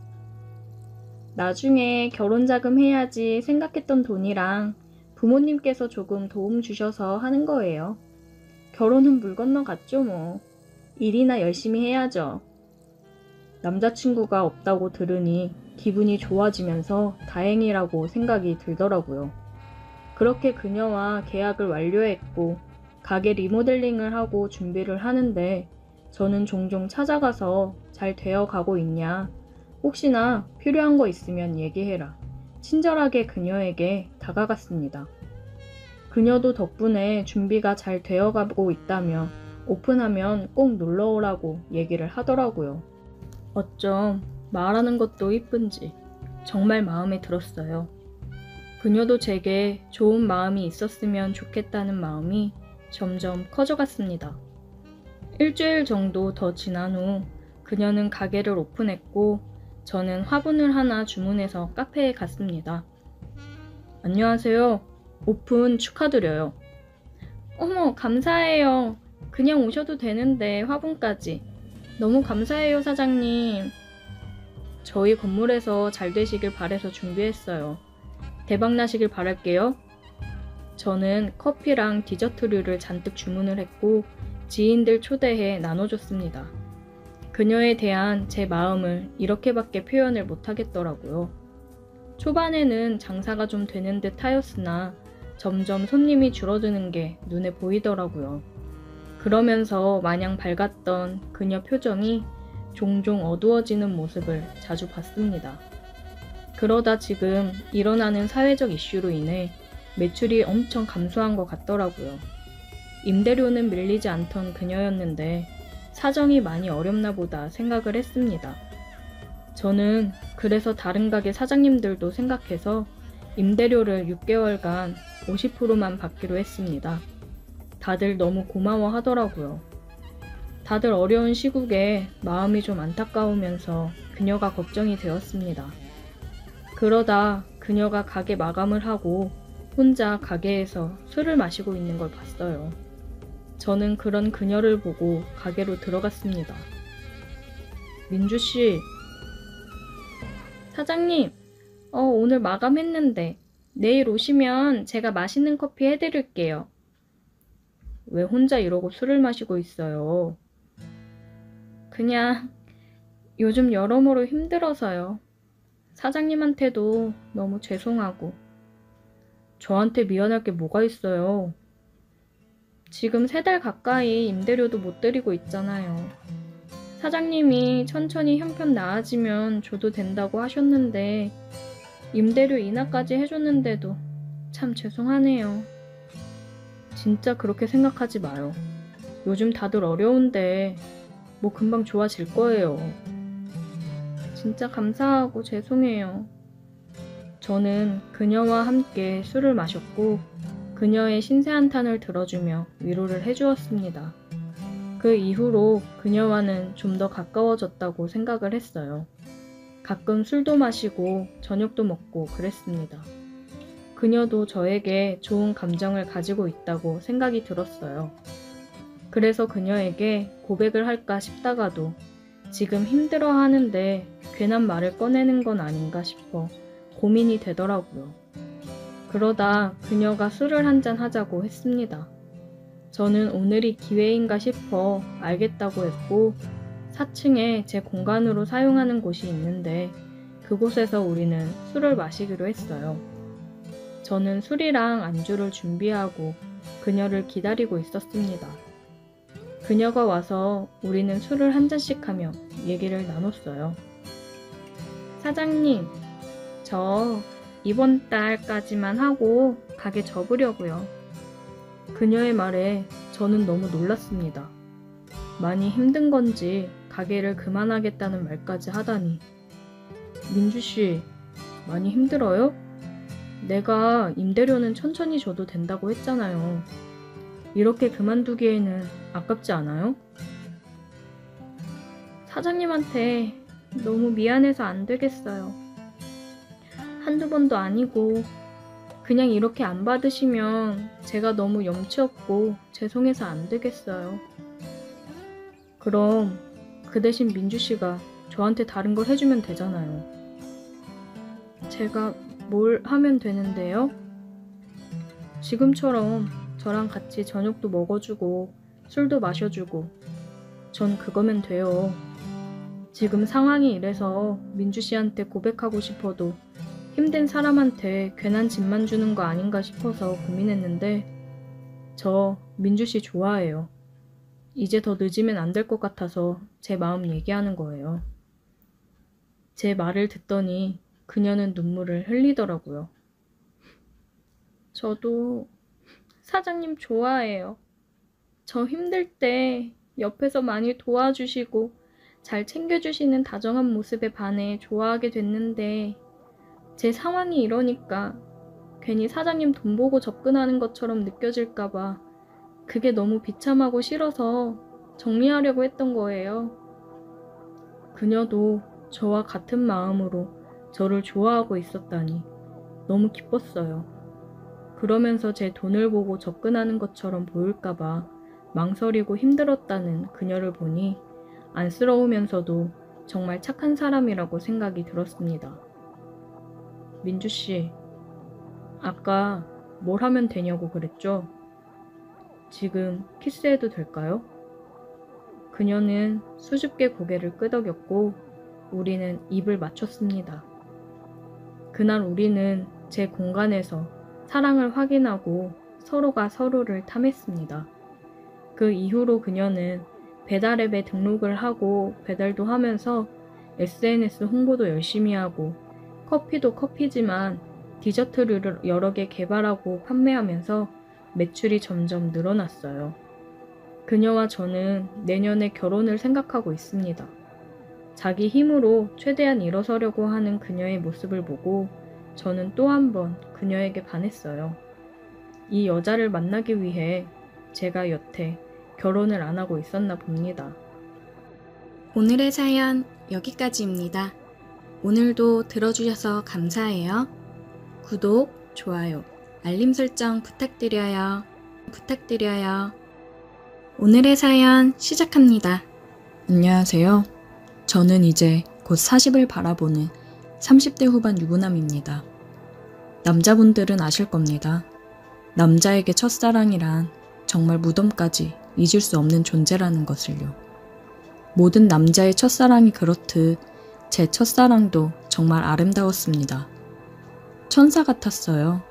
나중에 결혼 자금 해야지 생각했던 돈이랑 부모님께서 조금 도움 주셔서 하는 거예요. 결혼은 물 건너갔죠 뭐. 일이나 열심히 해야죠. 남자친구가 없다고 들으니 기분이 좋아지면서 다행이라고 생각이 들더라고요. 그렇게 그녀와 계약을 완료했고 가게 리모델링을 하고 준비를 하는데 저는 종종 찾아가서 잘 되어가고 있냐, 혹시나 필요한 거 있으면 얘기해라. 친절하게 그녀에게 다가갔습니다. 그녀도 덕분에 준비가 잘 되어가고 있다며 오픈하면 꼭 놀러오라고 얘기를 하더라고요. 어쩜 말하는 것도 이쁜지 정말 마음에 들었어요. 그녀도 제게 좋은 마음이 있었으면 좋겠다는 마음이 점점 커져갔습니다. 일주일 정도 더 지난 후 그녀는 가게를 오픈했고 저는 화분을 하나 주문해서 카페에 갔습니다. 안녕하세요. 오픈 축하드려요. 어머, 감사해요. 그냥 오셔도 되는데 화분까지. 너무 감사해요, 사장님. 저희 건물에서 잘 되시길 바래서 준비했어요. 대박 나시길 바랄게요. 저는 커피랑 디저트류를 잔뜩 주문을 했고 지인들 초대해 나눠줬습니다. 그녀에 대한 제 마음을 이렇게밖에 표현을 못하겠더라고요. 초반에는 장사가 좀 되는 듯 하였으나 점점 손님이 줄어드는 게 눈에 보이더라고요. 그러면서 마냥 밝았던 그녀 표정이 종종 어두워지는 모습을 자주 봤습니다. 그러다 지금 일어나는 사회적 이슈로 인해 매출이 엄청 감소한 것 같더라고요. 임대료는 밀리지 않던 그녀였는데 사정이 많이 어렵나 보다 생각을 했습니다. 저는 그래서 다른 가게 사장님들도 생각해서 임대료를 6개월간 50%만 받기로 했습니다. 다들 너무 고마워 하더라고요. 다들 어려운 시국에 마음이 좀 안타까우면서 그녀가 걱정이 되었습니다. 그러다 그녀가 가게 마감을 하고 혼자 가게에서 술을 마시고 있는 걸 봤어요. 저는 그런 그녀를 보고 가게로 들어갔습니다. 민주씨, 사장님, 오늘 마감했는데 내일 오시면 제가 맛있는 커피 해드릴게요. 왜 혼자 이러고 술을 마시고 있어요? 그냥 요즘 여러모로 힘들어서요. 사장님한테도 너무 죄송하고. 저한테 미안할 게 뭐가 있어요? 지금 3달 가까이 임대료도 못 드리고 있잖아요. 사장님이 천천히 형편 나아지면 줘도 된다고 하셨는데 임대료 인하까지 해줬는데도 참 죄송하네요. 진짜 그렇게 생각하지 마요. 요즘 다들 어려운데 뭐 금방 좋아질 거예요. 진짜 감사하고 죄송해요. 저는 그녀와 함께 술을 마셨고 그녀의 신세한탄을 들어주며 위로를 해주었습니다. 그 이후로 그녀와는 좀 더 가까워졌다고 생각을 했어요. 가끔 술도 마시고 저녁도 먹고 그랬습니다. 그녀도 저에게 좋은 감정을 가지고 있다고 생각이 들었어요. 그래서 그녀에게 고백을 할까 싶다가도 지금 힘들어 하는데 괜한 말을 꺼내는 건 아닌가 싶어 고민이 되더라고요. 그러다 그녀가 술을 한잔 하자고 했습니다. 저는 오늘이 기회인가 싶어 알겠다고 했고 4층에 제 공간으로 사용하는 곳이 있는데 그곳에서 우리는 술을 마시기로 했어요. 저는 술이랑 안주를 준비하고 그녀를 기다리고 있었습니다. 그녀가 와서 우리는 술을 한 잔씩 하며 얘기를 나눴어요. 사장님, 저 이번 달까지만 하고 가게 접으려고요. 그녀의 말에 저는 너무 놀랐습니다. 많이 힘든 건지 가게를 그만하겠다는 말까지 하다니. 민주씨, 많이 힘들어요? 내가 임대료는 천천히 줘도 된다고 했잖아요. 이렇게 그만두기에는 아깝지 않아요? 사장님한테 너무 미안해서 안 되겠어요. 한두 번도 아니고 그냥 이렇게 안 받으시면 제가 너무 염치 없고 죄송해서 안 되겠어요. 그럼 그 대신 민주씨가 저한테 다른 걸 해주면 되잖아요. 제가 뭘 하면 되는데요? 지금처럼 저랑 같이 저녁도 먹어주고 술도 마셔주고 전 그거면 돼요. 지금 상황이 이래서 민주씨한테 고백하고 싶어도 힘든 사람한테 괜한 짐만 주는 거 아닌가 싶어서 고민했는데 저 민주씨 좋아해요. 이제 더 늦으면 안 될 것 같아서 제 마음 얘기하는 거예요. 제 말을 듣더니 그녀는 눈물을 흘리더라고요. 저도 사장님 좋아해요. 저 힘들 때 옆에서 많이 도와주시고 잘 챙겨주시는 다정한 모습에 반해 좋아하게 됐는데 제 상황이 이러니까 괜히 사장님 돈 보고 접근하는 것처럼 느껴질까봐 그게 너무 비참하고 싫어서 정리하려고 했던 거예요. 그녀도 저와 같은 마음으로 저를 좋아하고 있었다니 너무 기뻤어요. 그러면서 제 돈을 보고 접근하는 것처럼 보일까봐 망설이고 힘들었다는 그녀를 보니 안쓰러우면서도 정말 착한 사람이라고 생각이 들었습니다. 민주씨, 아까 뭘 하면 되냐고 그랬죠? 지금 키스해도 될까요? 그녀는 수줍게 고개를 끄덕였고 우리는 입을 맞췄습니다. 그날 우리는 제 공간에서 사랑을 확인하고 서로가 서로를 탐했습니다. 그 이후로 그녀는 배달앱에 등록을 하고 배달도 하면서 SNS 홍보도 열심히 하고 커피도 커피지만 디저트를 여러 개 개발하고 판매하면서 매출이 점점 늘어났어요. 그녀와 저는 내년에 결혼을 생각하고 있습니다. 자기 힘으로 최대한 일어서려고 하는 그녀의 모습을 보고 저는 또 한 번 그녀에게 반했어요. 이 여자를 만나기 위해 제가 여태 결혼을 안 하고 있었나 봅니다. 오늘의 사연 여기까지입니다. 오늘도 들어주셔서 감사해요. 구독, 좋아요, 알림 설정 부탁드려요. 오늘의 사연 시작합니다. 안녕하세요. 저는 이제 곧 40을 바라보는 30대 후반 유부남입니다. 남자분들은 아실 겁니다. 남자에게 첫사랑이란 정말 무덤까지 잊을 수 없는 존재라는 것을요. 모든 남자의 첫사랑이 그렇듯 제 첫사랑도 정말 아름다웠습니다. 천사 같았어요.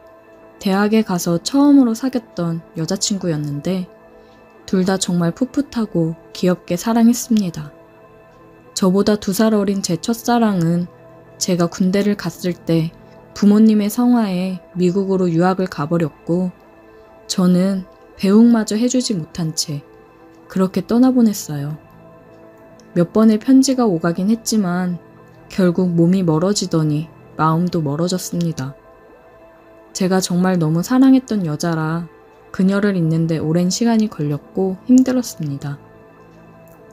대학에 가서 처음으로 사귀었던 여자친구였는데 둘 다 정말 풋풋하고 귀엽게 사랑했습니다. 저보다 2살 어린 제 첫사랑은 제가 군대를 갔을 때 부모님의 성화에 미국으로 유학을 가버렸고 저는 배웅마저 해주지 못한 채 그렇게 떠나보냈어요. 몇 번의 편지가 오가긴 했지만 결국 몸이 멀어지더니 마음도 멀어졌습니다. 제가 정말 너무 사랑했던 여자라 그녀를 잊는데 오랜 시간이 걸렸고 힘들었습니다.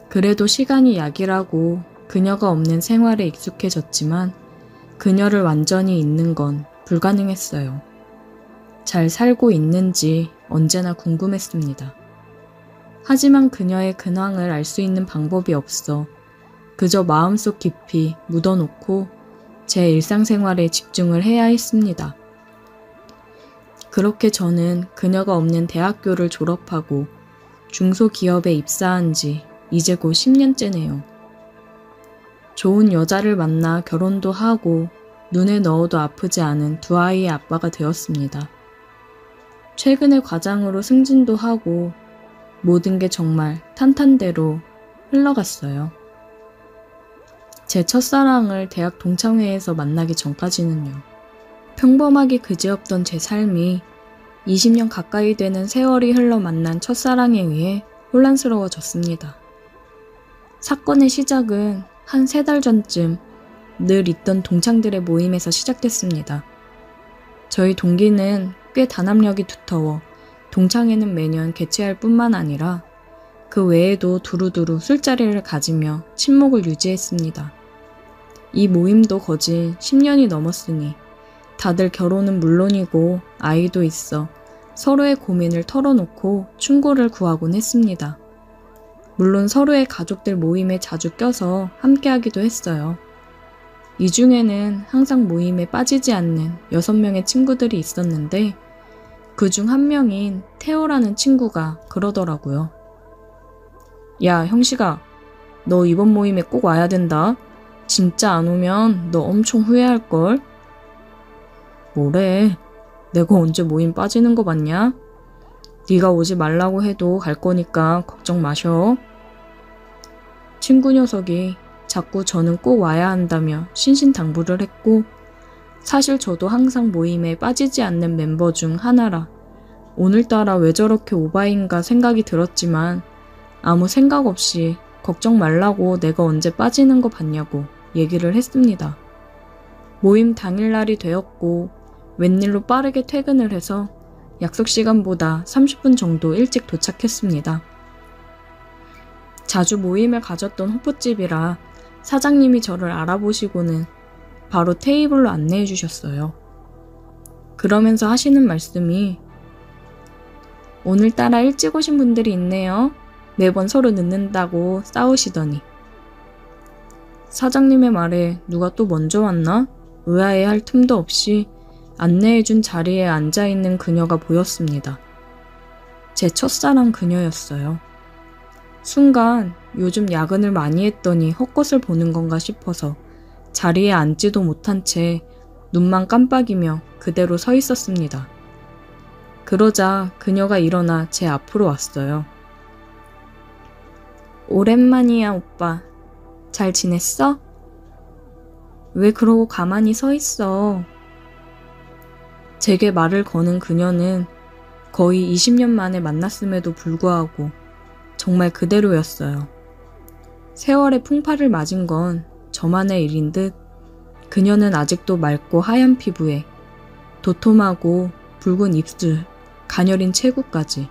그래도 시간이 약이라고 그녀가 없는 생활에 익숙해졌지만 그녀를 완전히 잊는 건 불가능했어요. 잘 살고 있는지 언제나 궁금했습니다. 하지만 그녀의 근황을 알 수 있는 방법이 없어 그저 마음속 깊이 묻어놓고 제 일상생활에 집중을 해야 했습니다. 그렇게 저는 그녀가 없는 대학교를 졸업하고 중소기업에 입사한 지 이제 곧 10년째네요. 좋은 여자를 만나 결혼도 하고 눈에 넣어도 아프지 않은 두 아이의 아빠가 되었습니다. 최근에 과장으로 승진도 하고 모든 게 정말 탄탄대로 흘러갔어요. 제 첫사랑을 대학 동창회에서 만나기 전까지는요. 평범하게 그지없던 제 삶이 20년 가까이 되는 세월이 흘러 만난 첫사랑에 의해 혼란스러워졌습니다. 사건의 시작은 한 3달 전쯤 늘 있던 동창들의 모임에서 시작됐습니다. 저희 동기는 꽤 단합력이 두터워 동창회는 매년 개최할 뿐만 아니라 그 외에도 두루두루 술자리를 가지며 친목을 유지했습니다. 이 모임도 거진 10년이 넘었으니 다들 결혼은 물론이고 아이도 있어 서로의 고민을 털어놓고 충고를 구하곤 했습니다. 물론 서로의 가족들 모임에 자주 껴서 함께하기도 했어요. 이 중에는 항상 모임에 빠지지 않는 6명의 친구들이 있었는데 그중 한 명인 태호라는 친구가 그러더라고요. 야, 형식아, 너 이번 모임에 꼭 와야 된다. 진짜 안 오면 너 엄청 후회할걸? 뭐래? 내가 언제 모임 빠지는 거 봤냐? 네가 오지 말라고 해도 갈 거니까 걱정 마셔. 친구 녀석이 자꾸 저는 꼭 와야 한다며 신신당부를 했고 사실 저도 항상 모임에 빠지지 않는 멤버 중 하나라 오늘따라 왜 저렇게 오바인가 생각이 들었지만 아무 생각 없이 걱정 말라고 내가 언제 빠지는 거 봤냐고 얘기를 했습니다. 모임 당일날이 되었고 웬일로 빠르게 퇴근을 해서 약속 시간보다 30분 정도 일찍 도착했습니다. 자주 모임을 가졌던 호프집이라 사장님이 저를 알아보시고는 바로 테이블로 안내해 주셨어요. 그러면서 하시는 말씀이 오늘따라 일찍 오신 분들이 있네요. 매번 서로 늦는다고 싸우시더니 사장님의 말에 누가 또 먼저 왔나? 의아해할 틈도 없이 안내해준 자리에 앉아있는 그녀가 보였습니다. 제 첫사랑 그녀였어요. 순간 요즘 야근을 많이 했더니 헛것을 보는 건가 싶어서 자리에 앉지도 못한 채 눈만 깜빡이며 그대로 서 있었습니다. 그러자 그녀가 일어나 제 앞으로 왔어요. 오랜만이야, 오빠. 잘 지냈어? 왜 그러고 가만히 서 있어? 제게 말을 거는 그녀는 거의 20년 만에 만났음에도 불구하고 정말 그대로였어요. 세월의 풍파를 맞은 건 저만의 일인 듯 그녀는 아직도 맑고 하얀 피부에 도톰하고 붉은 입술, 가녀린 체구까지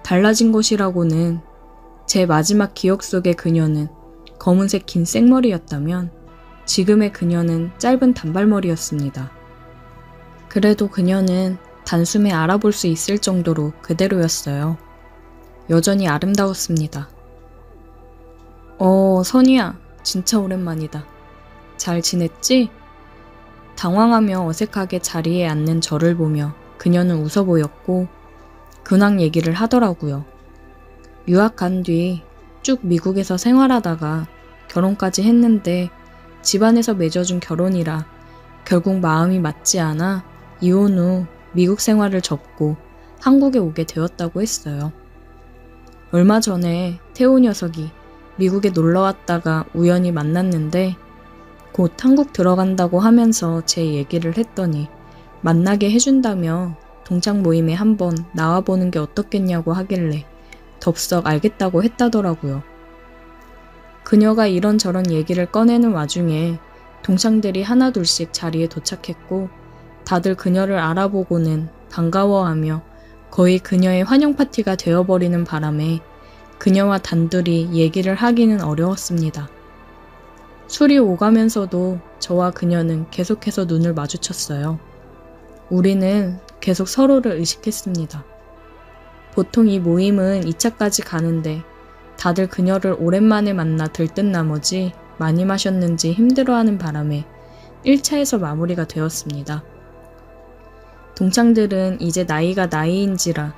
달라진 것이라고는 제 마지막 기억 속의 그녀는 검은색 긴 생머리였다면 지금의 그녀는 짧은 단발머리였습니다. 그래도 그녀는 단숨에 알아볼 수 있을 정도로 그대로였어요. 여전히 아름다웠습니다. 선이야, 진짜 오랜만이다. 잘 지냈지? 당황하며 어색하게 자리에 앉는 저를 보며 그녀는 웃어 보였고 근황 얘기를 하더라고요. 유학 간 뒤 쭉 미국에서 생활하다가 결혼까지 했는데 집안에서 맺어준 결혼이라 결국 마음이 맞지 않아 이혼 후 미국 생활을 접고 한국에 오게 되었다고 했어요. 얼마 전에 태호 녀석이 미국에 놀러 왔다가 우연히 만났는데 곧 한국 들어간다고 하면서 제 얘기를 했더니 만나게 해준다며 동창 모임에 한번 나와보는 게 어떻겠냐고 하길래 덥석 알겠다고 했다더라고요. 그녀가 이런저런 얘기를 꺼내는 와중에 동창들이 하나둘씩 자리에 도착했고 다들 그녀를 알아보고는 반가워하며 거의 그녀의 환영 파티가 되어버리는 바람에 그녀와 단둘이 얘기를 하기는 어려웠습니다. 술이 오가면서도 저와 그녀는 계속해서 눈을 마주쳤어요. 우리는 계속 서로를 의식했습니다. 보통 이 모임은 2차까지 가는데 다들 그녀를 오랜만에 만나 들뜬 나머지 많이 마셨는지 힘들어하는 바람에 1차에서 마무리가 되었습니다. 동창들은 이제 나이가 나이인지라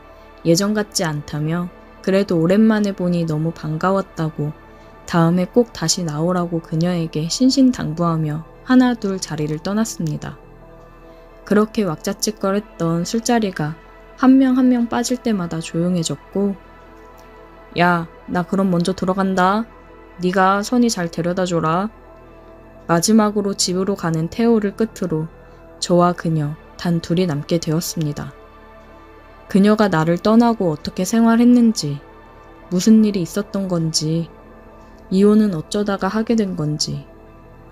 예전 같지 않다며 그래도 오랜만에 보니 너무 반가웠다고 다음에 꼭 다시 나오라고 그녀에게 신신당부하며 하나둘 자리를 떠났습니다. 그렇게 왁자지껄했던 술자리가 한 명 한 명 빠질 때마다 조용해졌고 야, 나 그럼 먼저 들어간다. 네가 선이 잘 데려다줘라. 마지막으로 집으로 가는 태오를 끝으로 저와 그녀 단 둘이 남게 되었습니다. 그녀가 나를 떠나고 어떻게 생활했는지, 무슨 일이 있었던 건지, 이혼은 어쩌다가 하게 된 건지,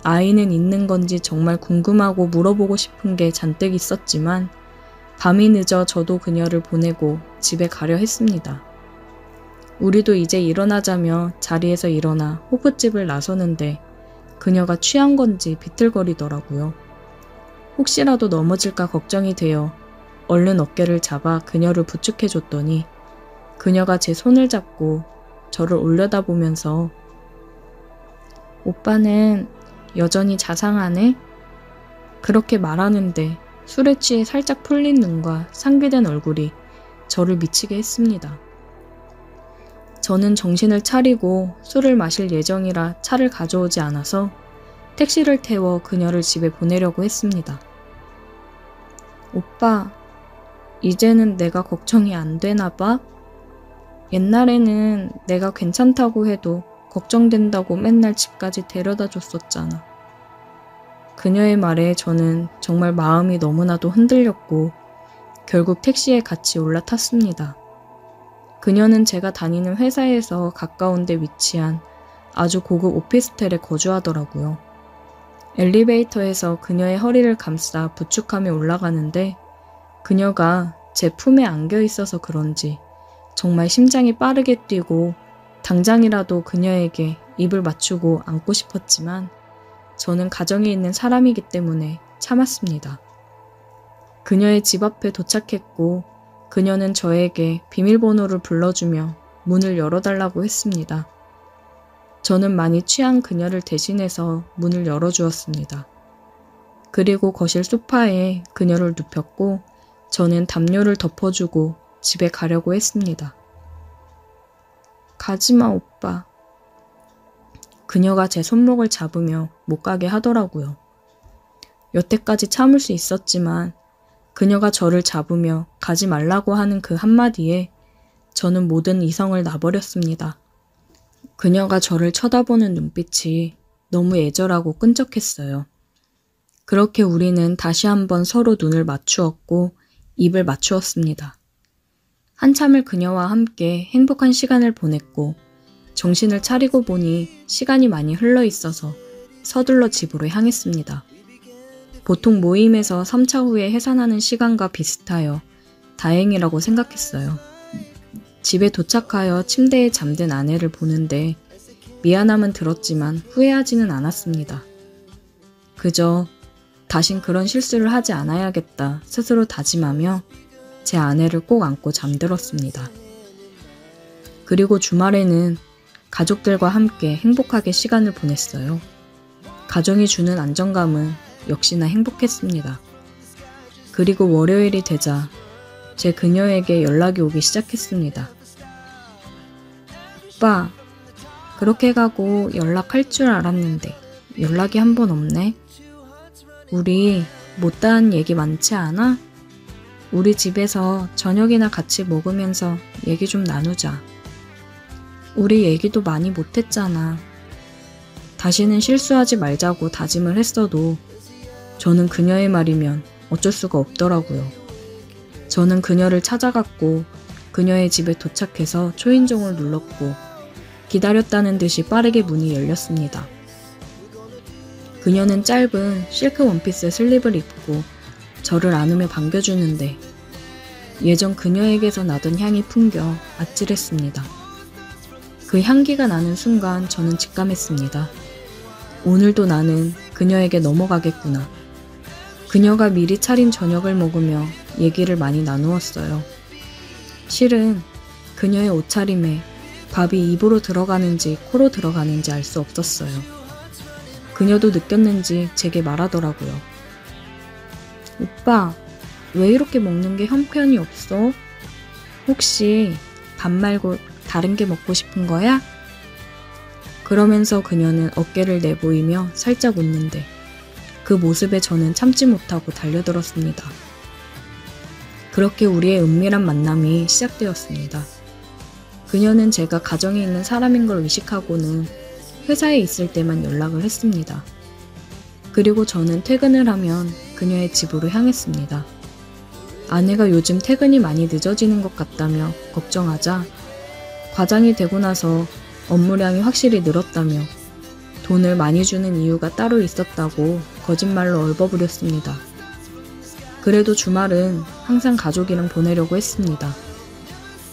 아이는 있는 건지 정말 궁금하고 물어보고 싶은 게 잔뜩 있었지만 밤이 늦어 저도 그녀를 보내고 집에 가려 했습니다. 우리도 이제 일어나자며 자리에서 일어나 호프집을 나서는데 그녀가 취한 건지 비틀거리더라고요. 혹시라도 넘어질까 걱정이 되어 얼른 어깨를 잡아 그녀를 부축해줬더니 그녀가 제 손을 잡고 저를 올려다보면서 오빠는 여전히 자상하네? 그렇게 말하는데 술에 취해 살짝 풀린 눈과 상기된 얼굴이 저를 미치게 했습니다. 저는 정신을 차리고 술을 마실 예정이라 차를 가져오지 않아서 택시를 태워 그녀를 집에 보내려고 했습니다. 오빠, 이제는 내가 걱정이 안 되나 봐? 옛날에는 내가 괜찮다고 해도 걱정된다고 맨날 집까지 데려다 줬었잖아. 그녀의 말에 저는 정말 마음이 너무나도 흔들렸고 결국 택시에 같이 올라탔습니다. 그녀는 제가 다니는 회사에서 가까운 데 위치한 아주 고급 오피스텔에 거주하더라고요. 엘리베이터에서 그녀의 허리를 감싸 부축하며 올라가는데 그녀가 제 품에 안겨 있어서 그런지 정말 심장이 빠르게 뛰고 당장이라도 그녀에게 입을 맞추고 안고 싶었지만 저는 가정에 있는 사람이기 때문에 참았습니다. 그녀의 집 앞에 도착했고 그녀는 저에게 비밀번호를 불러주며 문을 열어달라고 했습니다. 저는 많이 취한 그녀를 대신해서 문을 열어주었습니다. 그리고 거실 소파에 그녀를 눕혔고 저는 담요를 덮어주고 집에 가려고 했습니다. 가지마 오빠. 그녀가 제 손목을 잡으며 못 가게 하더라고요. 여태까지 참을 수 있었지만 그녀가 저를 잡으며 가지 말라고 하는 그 한마디에 저는 모든 이성을 놔버렸습니다. 그녀가 저를 쳐다보는 눈빛이 너무 애절하고 끈적했어요. 그렇게 우리는 다시 한번 서로 눈을 맞추었고 입을 맞추었습니다. 한참을 그녀와 함께 행복한 시간을 보냈고 정신을 차리고 보니 시간이 많이 흘러 있어서 서둘러 집으로 향했습니다. 보통 모임에서 3차 후에 해산하는 시간과 비슷하여 다행이라고 생각했어요. 집에 도착하여 침대에 잠든 아내를 보는데 미안함은 들었지만 후회하지는 않았습니다. 그저 다신 그런 실수를 하지 않아야겠다 스스로 다짐하며 제 아내를 꼭 안고 잠들었습니다. 그리고 주말에는 가족들과 함께 행복하게 시간을 보냈어요. 가정이 주는 안정감은 역시나 행복했습니다. 그리고 월요일이 되자 제 그녀에게 연락이 오기 시작했습니다. 오빠, 그렇게 가고 연락할 줄 알았는데 연락이 한 번 없네. 우리 못다한 얘기 많지 않아? 우리 집에서 저녁이나 같이 먹으면서 얘기 좀 나누자. 우리 얘기도 많이 못했잖아. 다시는 실수하지 말자고 다짐을 했어도 저는 그녀의 말이면 어쩔 수가 없더라고요. 저는 그녀를 찾아갔고 그녀의 집에 도착해서 초인종을 눌렀고 기다렸다는 듯이 빠르게 문이 열렸습니다. 그녀는 짧은 실크 원피스 슬립을 입고 저를 안으며 반겨주는데 예전 그녀에게서 나던 향이 풍겨 아찔했습니다. 그 향기가 나는 순간 저는 직감했습니다. 오늘도 나는 그녀에게 넘어가겠구나. 그녀가 미리 차린 저녁을 먹으며 얘기를 많이 나누었어요. 실은 그녀의 옷차림에 밥이 입으로 들어가는지 코로 들어가는지 알 수 없었어요. 그녀도 느꼈는지 제게 말하더라고요. 오빠, 왜 이렇게 먹는 게 형편이 없어? 혹시 밥 말고 다른 게 먹고 싶은 거야? 그러면서 그녀는 어깨를 내보이며 살짝 웃는데 그 모습에 저는 참지 못하고 달려들었습니다. 그렇게 우리의 은밀한 만남이 시작되었습니다. 그녀는 제가 가정에 있는 사람인 걸 의식하고는 회사에 있을 때만 연락을 했습니다. 그리고 저는 퇴근을 하면 그녀의 집으로 향했습니다. 아내가 요즘 퇴근이 많이 늦어지는 것 같다며 걱정하자 과장이 되고 나서 업무량이 확실히 늘었다며 돈을 많이 주는 이유가 따로 있었다고 거짓말로 얼버무렸습니다. 그래도 주말은 항상 가족이랑 보내려고 했습니다.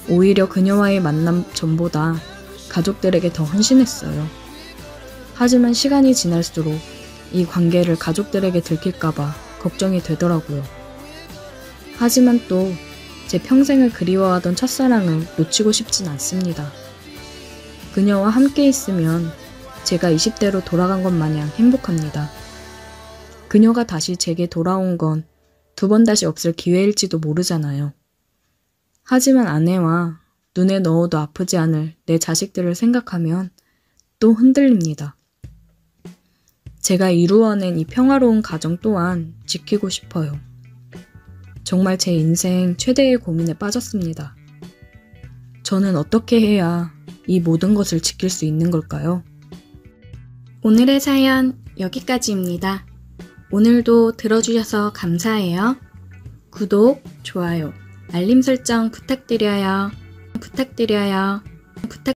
오히려 그녀와의 만남 전보다 가족들에게 더 헌신했어요. 하지만 시간이 지날수록 이 관계를 가족들에게 들킬까봐 걱정이 되더라고요. 하지만 또 제 평생을 그리워하던 첫사랑을 놓치고 싶진 않습니다. 그녀와 함께 있으면 제가 20대로 돌아간 것 마냥 행복합니다. 그녀가 다시 제게 돌아온 건 두 번 다시 없을 기회일지도 모르잖아요. 하지만 아내와 눈에 넣어도 아프지 않을 내 자식들을 생각하면 또 흔들립니다. 제가 이루어낸 이 평화로운 가정 또한 지키고 싶어요. 정말 제 인생 최대의 고민에 빠졌습니다. 저는 어떻게 해야 이 모든 것을 지킬 수 있는 걸까요? 오늘의 사연 여기까지입니다. 오늘도 들어주셔서 감사해요. 구독, 좋아요, 알림 설정 부탁드려요.